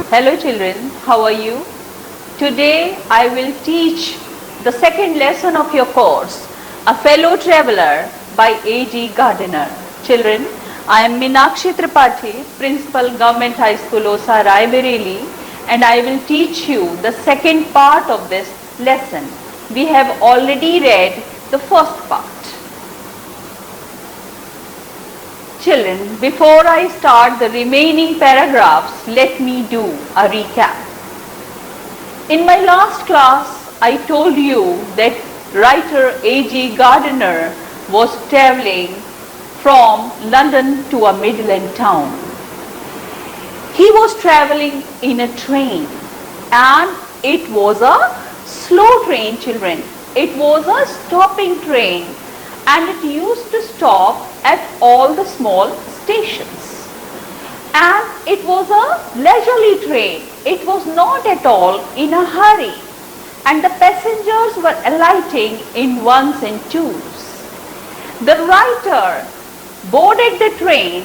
Hello children, how are you? Today I will teach the second lesson of your course, A Fellow Traveler by A.G. Gardiner. Children, I am Meenakshi Tripathi, Principal Government High School, Osa, Raebareli, and I will teach you the second part of this lesson. We have already read the first part. Children, before I start the remaining paragraphs, let me do a recap. In my last class, I told you that writer A.G. Gardiner was travelling from London to a Midland town. He was travelling in a train, and it was a slow train, children. It was a stopping train, and it used to stop at all the small stations. And it was a leisurely train. It was not at all in a hurry, and the passengers were alighting in ones and twos. The writer boarded the train,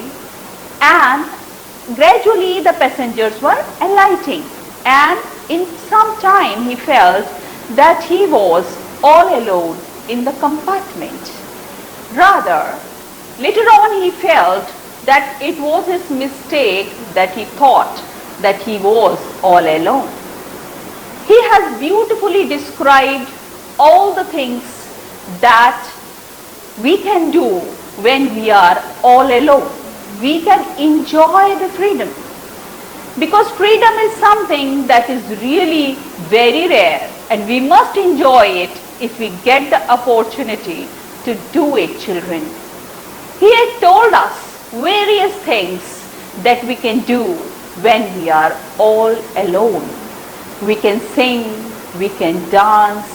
and gradually the passengers were alighting, and in some time he felt that he was all alone in the compartment. Rather, later on he felt that it was his mistake that he thought that he was all alone. He has beautifully described all the things that we can do when we are all alone. We can enjoy the freedom, because freedom is something that is really very rare, and we must enjoy it if we get the opportunity to do it, children. He had told us various things that we can do when we are all alone. We can sing, we can dance,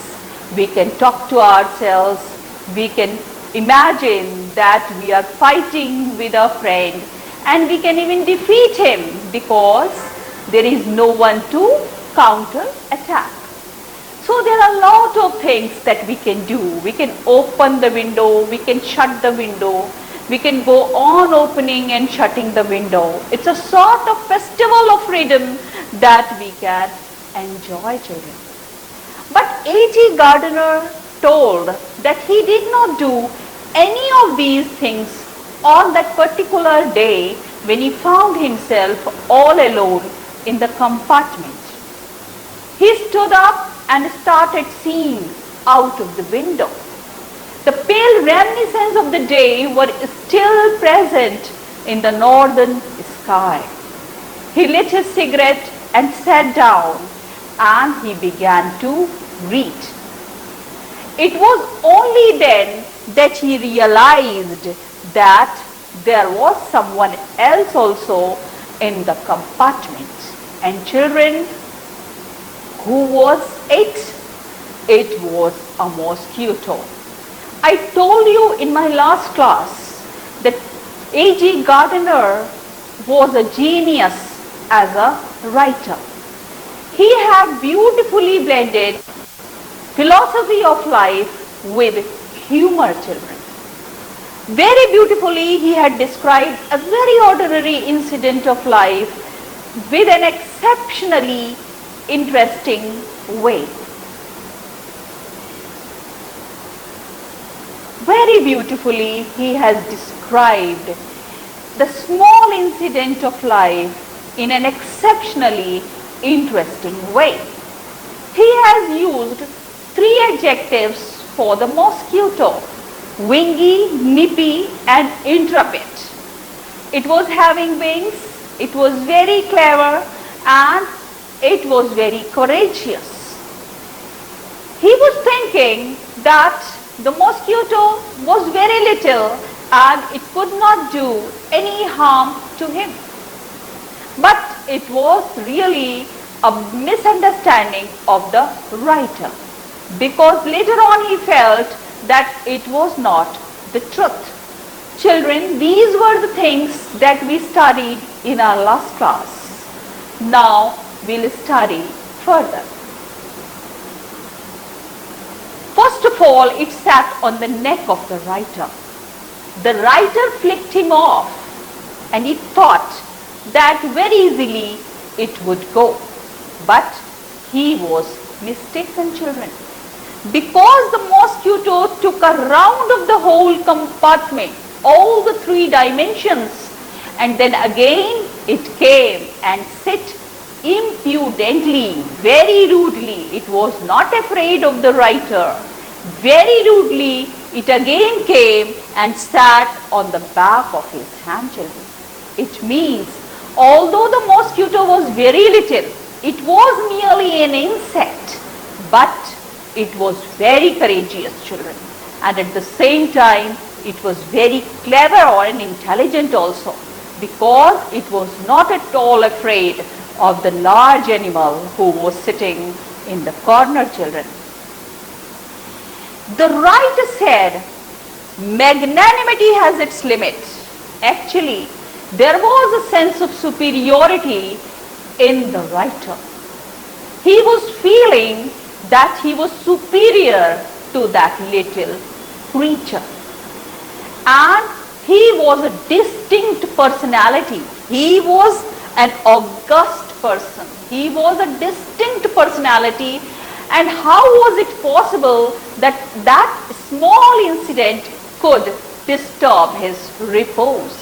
we can talk to ourselves, we can imagine that we are fighting with a friend, and we can even defeat him because there is no one to counter attack. So there are a lot of things that we can do. We can open the window, we can shut the window, we can go on opening and shutting the window. It's a sort of festival of freedom that we can enjoy, children. But A.G. Gardiner told that he did not do any of these things on that particular day when he found himself all alone in the compartment. He stood up and started seeing out of the window. The pale reminiscence of the day were still present in the northern sky. He lit his cigarette and sat down, and he began to read. It was only then that he realized that there was someone else also in the compartment. And children, who was it? It was a mosquito. I told you in my last class that A.G. Gardiner was a genius as a writer. He had beautifully blended philosophy of life with humor, children. Very beautifully he had described a very ordinary incident of life with an exceptionally interesting way. Very beautifully he has described the small incident of life in an exceptionally interesting way. He has used 3 adjectives for the mosquito: wingy, nippy, and intrepid. It was having wings, it was very clever, and it was very courageous. He was thinking that the mosquito was very little and it could not do any harm to him. But it was really a misunderstanding of the writer, because later on he felt that it was not the truth. Children, these were the things that we studied in our last class. Now we'll study further. First of all, it sat on the neck of the writer. The writer flicked him off, and he thought that very easily it would go. But he was mistaken, children. Because the mosquito took a round of the whole compartment, all the 3 dimensions, and then again it came and sat impudently, very rudely. It was not afraid of the writer. Very rudely it again came and sat on the back of his hand, children. It means, although the mosquito was very little, it was merely an insect, but it was very courageous, children, and at the same time it was very clever and intelligent also, because it was not at all afraid of the large animal who was sitting in the corner, children. The writer said, magnanimity has its limits. Actually, there was a sense of superiority in the writer. He was feeling that he was superior to that little creature. And he was a distinct personality. He was an august person. He was a distinct personality. And how was it possible that that small incident could disturb his repose?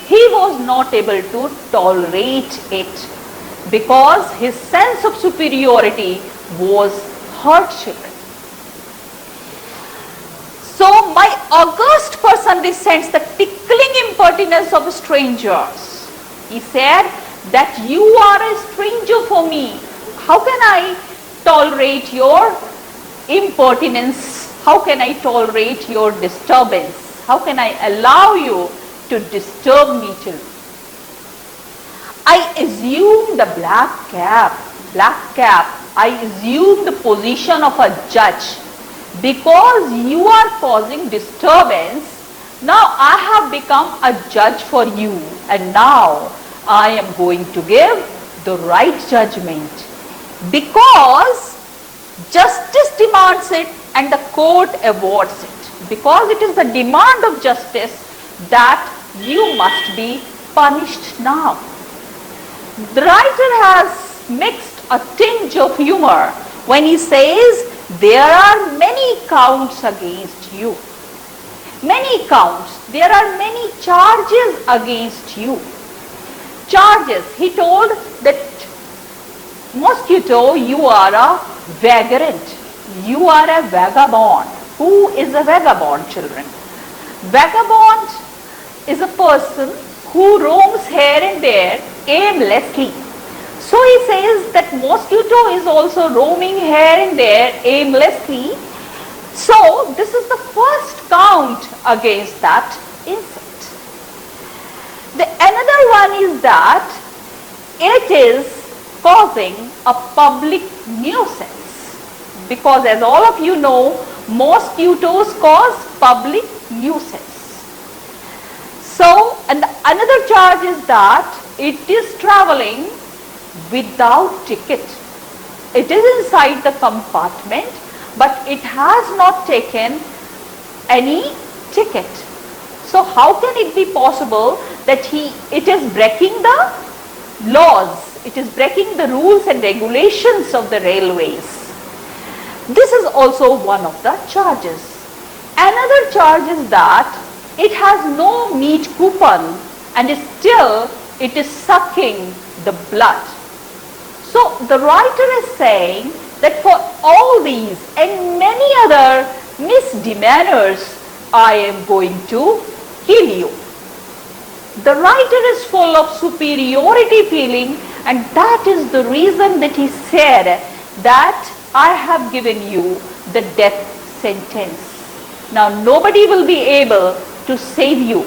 He was not able to tolerate it because his sense of superiority was hurt, children. So my august person resents the tickling impertinence of strangers. He said that you are a stranger for me. How can I tolerate your impertinence? How can I tolerate your disturbance? How can I allow you to disturb me, children? I assume the black cap, I assume the position of a judge because you are causing disturbance. Now I have become a judge for you, and now I am going to give the right judgment because justice demands it and the court awards it, because it is the demand of justice that you must be punished now. The writer has mixed a tinge of humor when he says there are many counts against you. Many counts. There are many charges against you. Charges. He told that mosquito, you are a vagrant. You are a vagabond. Who is a vagabond, children? Vagabond is a person who roams here and there aimlessly. So he says that mosquito is also roaming here and there aimlessly. So this is the first count against that insect. The another one is that it is causing a public nuisance, because as all of you know, mosquitoes cause public nuisance. So, and another charge is that it is traveling without ticket. It is inside the compartment, but it has not taken any ticket. So how can it be possible that it is breaking the laws, it is breaking the rules and regulations of the railways? This is also one of the charges. Another charge is that it has no meat coupon and still it is sucking the blood. So the writer is saying that for all these and many other misdemeanors, I am going to kill you. The writer is full of superiority feeling, and that is the reason that he said that I have given you the death sentence. Now nobody will be able to save you.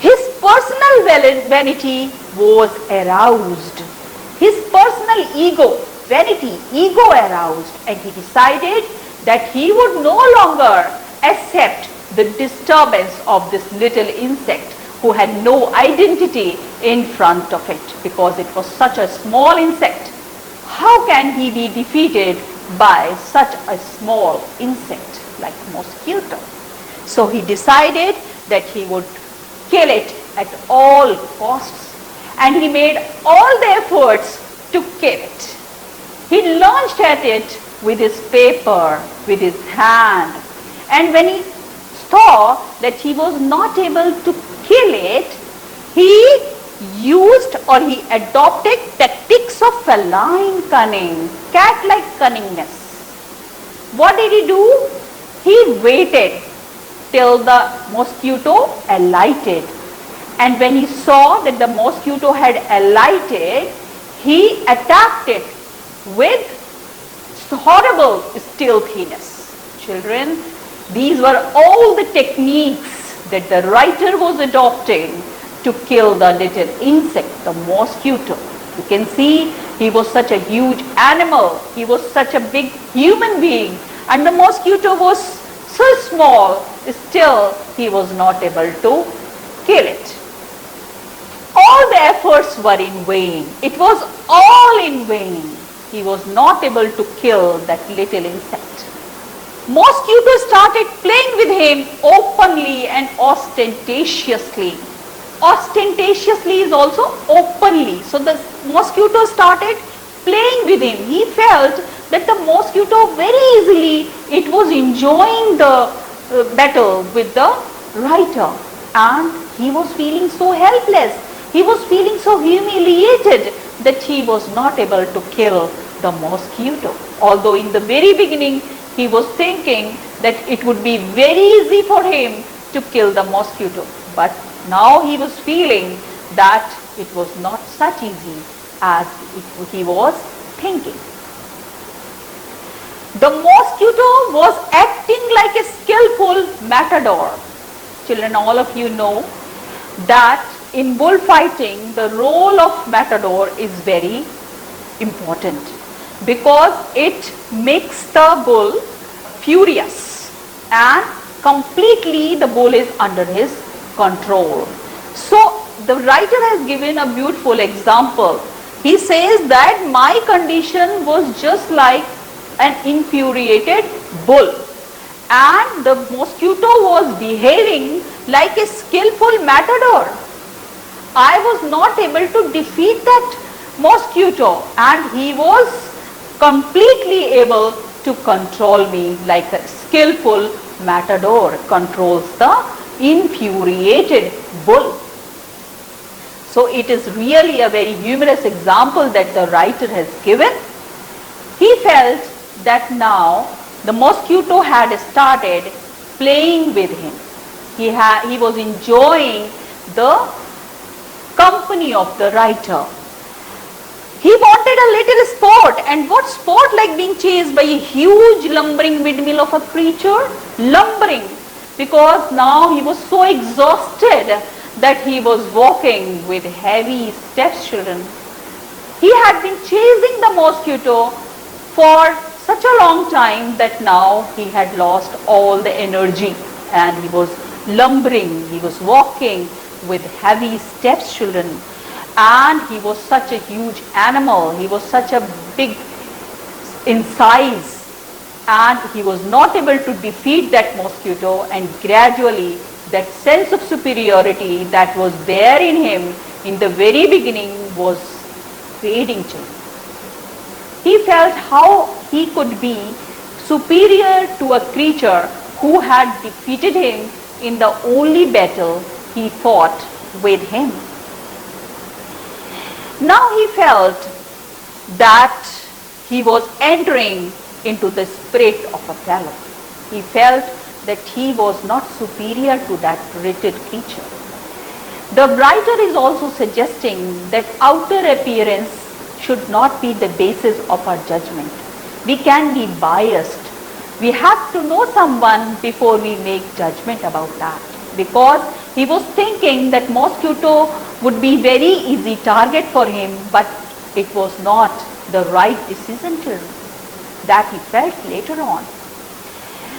His personal vanity was aroused. His personal ego, vanity, ego aroused, and he decided that he would no longer accept the disturbance of this little insect who had no identity in front of it, because it was such a small insect. How can he be defeated by such a small insect like mosquito? So he decided that he would kill it at all costs. and he made all the efforts to kill it. He launched at it with his paper, with his hand, and when he saw that he was not able to kill it, he used or he adopted tactics of feline cunning, cat-like cunningness. What did he do? He waited till the mosquito alighted, and when he saw that the mosquito had alighted, he attacked it with horrible stealthiness. Children, these were all the techniques that the writer was adopting to kill the little insect, the mosquito. You can see he was such a huge animal, he was such a big human being, and the mosquito was so small, still he was not able to kill it. All the efforts were in vain. It was all in vain. He was not able to kill that little insect. Mosquito started playing with him openly and ostentatiously. Ostentatiously is also openly. So the mosquito started playing with him. He felt that the mosquito very easily, it was enjoying the battle with the writer, and he was feeling so helpless. He was feeling so humiliated that he was not able to kill the mosquito. Although in the very beginning he was thinking that it would be very easy for him to kill the mosquito. But now he was feeling that it was not such easy as he was thinking. The mosquito was acting like a skillful matador. Children, all of you know that in bullfighting the role of matador is very important, because it makes the bull furious and completely the bull is under his control. So the writer has given a beautiful example. He says that my condition was just like an infuriated bull, and the mosquito was behaving like a skillful matador. I was not able to defeat that mosquito, and he was completely able to control me like a skillful matador controls the infuriated bull. So it is really a very humorous example that the writer has given. He felt that now the mosquito had started playing with him. He was enjoying the company of the writer. He wanted a little sport, and what sport like being chased by a huge lumbering windmill of a creature? Lumbering, because now he was so exhausted that he was walking with heavy steps, children. He had been chasing the mosquito for such a long time that now he had lost all the energy and he was lumbering, he was walking with heavy steps, children. And he was such a huge animal, he was such a big in size, and he was not able to defeat that mosquito, and gradually that sense of superiority that was there in him in the very beginning was fading, children. He felt how he could be superior to a creature who had defeated him in the only battle he fought with him. Now he felt that he was entering into the spirit of a fellow. He felt that he was not superior to that wretched creature. The writer is also suggesting that outer appearance should not be the basis of our judgment. We can be biased. We have to know someone before we make judgment about that. Because he was thinking that mosquito would be very easy target for him, but it was not the right decision that he felt later on.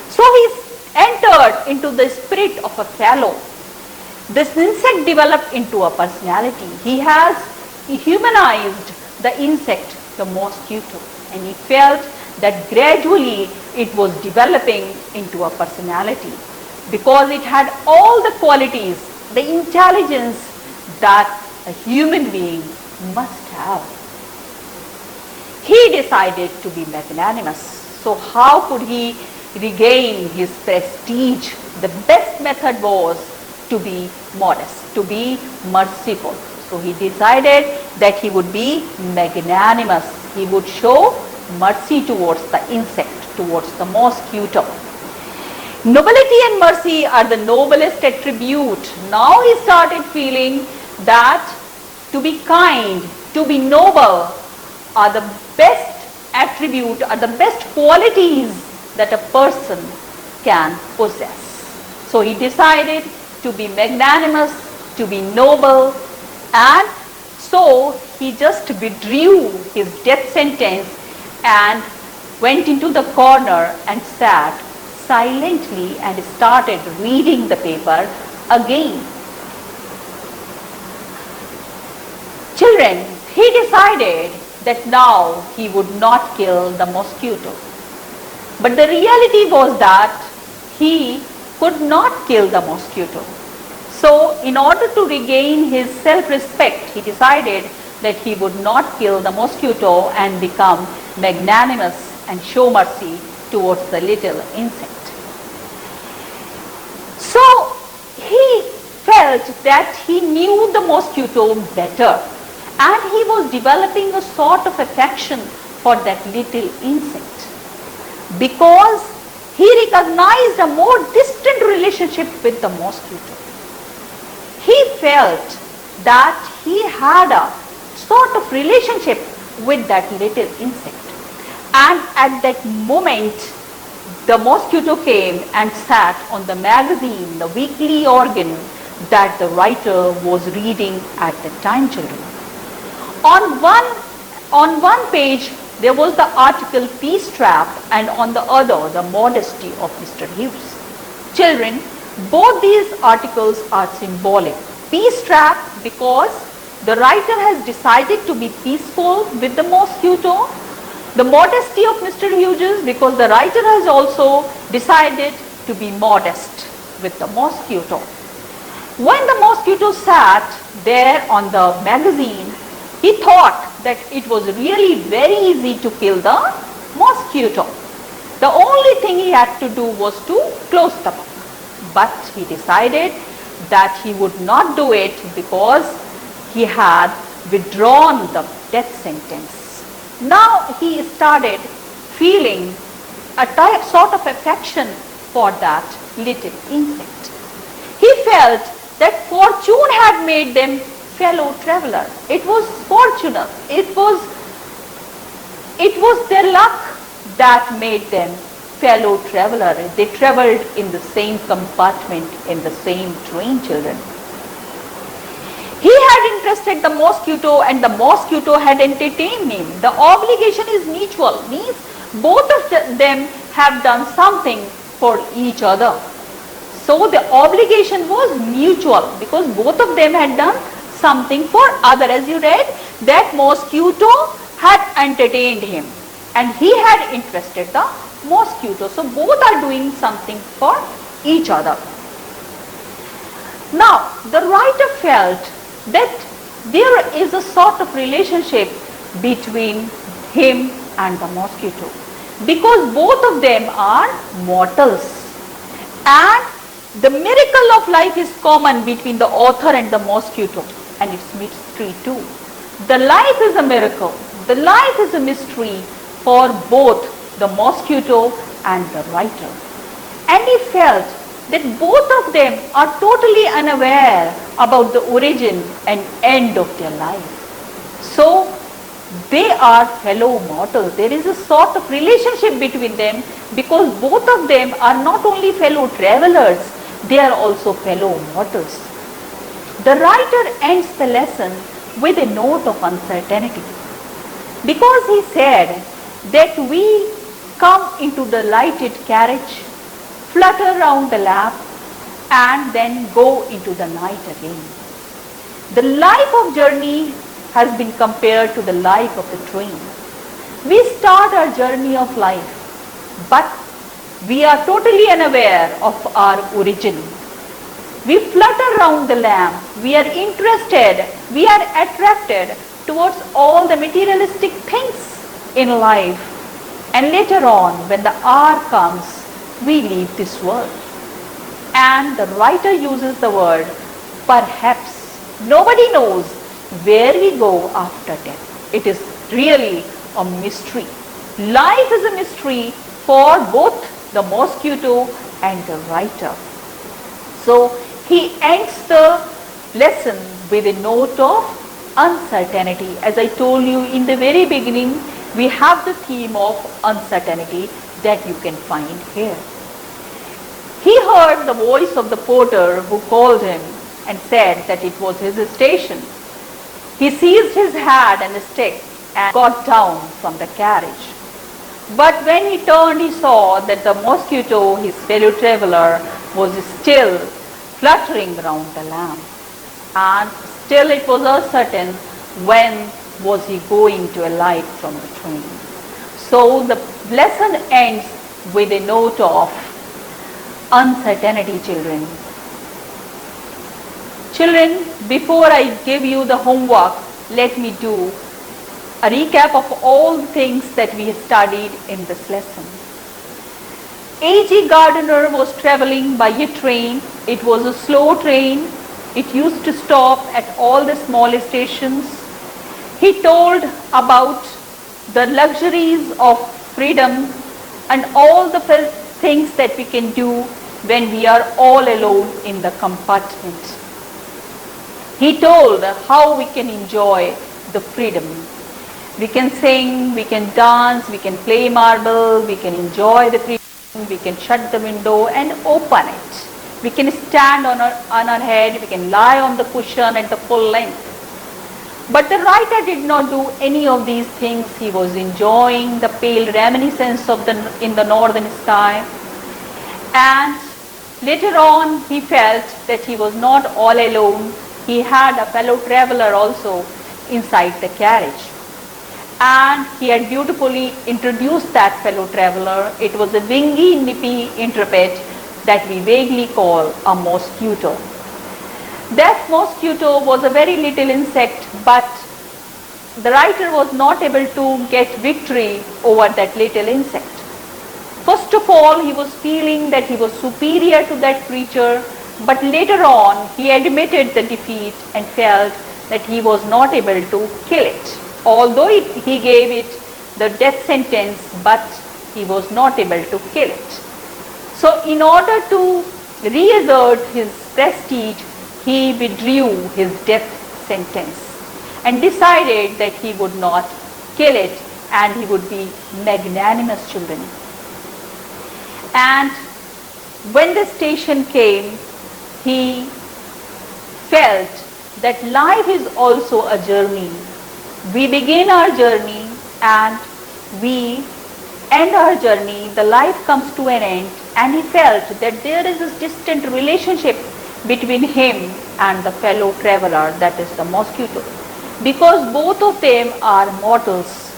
So he entered into the spirit of a fellow. This insect developed into a personality. He has humanized the insect, the mosquito, and he felt that gradually it was developing into a personality because it had all the qualities, the intelligence that a human being must have. He decided to be magnanimous. So how could he regain his prestige? The best method was to be modest, to be merciful. So he decided that he would be magnanimous. He would show mercy towards the insect, towards the mosquito. Nobility and mercy are the noblest attribute. Now he started feeling that to be kind, to be noble are the best attribute, are the best qualities that a person can possess. So he decided to be magnanimous, to be noble, and so he just withdrew his death sentence and went into the corner and sat silently and started reading the paper again. Children, he decided that now he would not kill the mosquito. But the reality was that he could not kill the mosquito. So in order to regain his self-respect, he decided that he would not kill the mosquito and become magnanimous and show mercy towards the little insect. So he felt that he knew the mosquito better and he was developing a sort of affection for that little insect because he recognized a more distant relationship with the mosquito. He felt that he had a sort of relationship with that little insect. And at that moment, the mosquito came and sat on the magazine, the weekly organ that the writer was reading at the time, children. On one page, there was the article Peace Trap, and on the other, the modesty of Mr. Hughes. Children, both these articles are symbolic. Peace Trap because the writer has decided to be peaceful with the mosquito. The modesty of Mr. Hughes because the writer has also decided to be modest with the mosquito. When the mosquito sat there on the magazine, he thought that it was really very easy to kill the mosquito. The only thing he had to do was to close the book. But he decided that he would not do it because he had withdrawn the death sentence. Now he started feeling a sort of affection for that little insect. He felt that fortune had made them fellow traveler. It was fortunate. It was their luck that made them fellow traveler. They traveled in the same compartment in the same train, children. He had interested the mosquito and the mosquito had entertained him. The obligation is mutual, means both of them have done something for each other. So the obligation was mutual because both of them had done something for other. As you read, that mosquito had entertained him and he had interested the mosquito. So both are doing something for each other. Now the writer felt that there is a sort of relationship between him and the mosquito because both of them are mortals, and the miracle of life is common between the author and the mosquito, and it's mystery too. The life is a miracle, the life is a mystery for both the mosquito and the writer. And he felt that both of them are totally unaware about the origin and end of their life. So they are fellow mortals. There is a sort of relationship between them because both of them are not only fellow travelers, they are also fellow mortals. The writer ends the lesson with a note of uncertainty because he said that we come into the lighted carriage, flutter round the lamp, and then go into the night again. The life of journey has been compared to the life of the train. We start our journey of life, but we are totally unaware of our origin. We flutter round the lamp. We are interested We are attracted towards all the materialistic things in life, and later on, when the hour comes, we leave this world. And the writer uses the word perhaps. Nobody knows where we go after death. It is really a mystery. Life is a mystery for both the mosquito and the writer. So he ends the lesson with a note of uncertainty. As I told you in the very beginning, we have the theme of uncertainty that you can find here. He heard the voice of the porter who called him and said that it was his station. He seized his hat and stick and got down from the carriage. But when he turned, he saw that the mosquito, his fellow traveler, was still fluttering around the lamp. And still it was uncertain when was he going to alight from the train. So the lesson ends with a note of uncertainty, children. Children, before I give you the homework, let me do a recap of all the things that we have studied in this lesson. A.G. Gardiner was traveling by a train. It was a slow train. It used to stop at all the small stations. He told about the luxuries of freedom and all the things that we can do when we are all alone in the compartment. He told how we can enjoy the freedom. We can sing, we can dance, we can play marble, we can enjoy the freedom, we can shut the window and open it. We can stand on our head, we can lie on the cushion at the full length. But the writer did not do any of these things. He was enjoying the pale reminiscence of in the northern sky. And later on, he felt that he was not all alone. He had a fellow traveler also inside the carriage. And he had beautifully introduced that fellow traveler. It was a wingy, nippy interpret that we vaguely call a mosquito. That mosquito was a very little insect, but the writer was not able to get victory over that little insect. First of all, he was feeling that he was superior to that creature, but later on he admitted the defeat and felt that he was not able to kill it. Although he gave it the death sentence, but he was not able to kill it. So in order to reassert his prestige, he withdrew his death sentence and decided that he would not kill it and he would be magnanimous, children. And when the station came, he felt that life is also a journey. We begin our journey and we end our journey. The life comes to an end, and he felt that there is a distant relationship between him and the fellow traveler, that is the mosquito. Because both of them are mortals.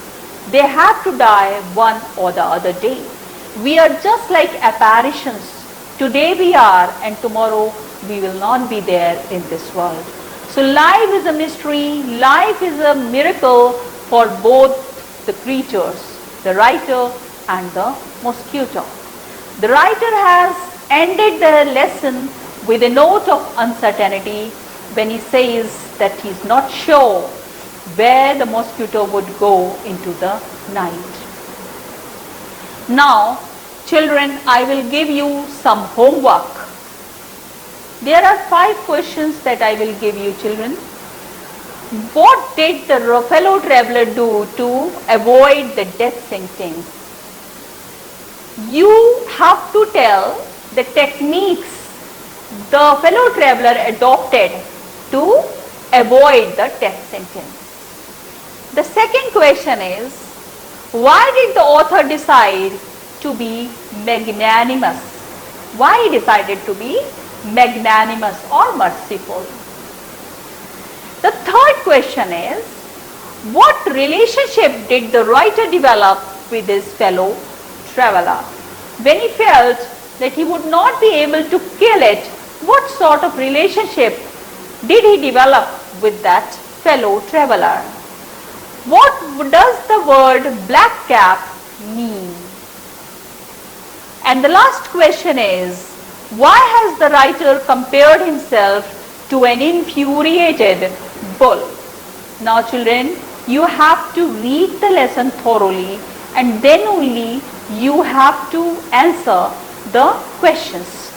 They have to die one or the other day. We are just like apparitions. Today we are, and tomorrow we will not be there in this world. So life is a mystery, life is a miracle for both the creatures, the writer and the mosquito. The writer has ended the lesson with a note of uncertainty when he says that he is not sure where the mosquito would go into the night. Now, children, I will give you some homework. There are 5 questions that I will give you, children. What did the fellow traveler do to avoid the death sentence? You have to tell the techniques the fellow traveler adopted to avoid the death sentence. The second question is, why did the author decide to be magnanimous? Why he decided to be magnanimous or merciful? The third question is, what relationship did the writer develop with his fellow traveler? When he felt that he would not be able to kill it, what sort of relationship did he develop with that fellow traveler. What does the word black cap mean? And the last question is, why has the writer compared himself to an infuriated bull? Now children, you have to read the lesson thoroughly and then only you have to answer the questions.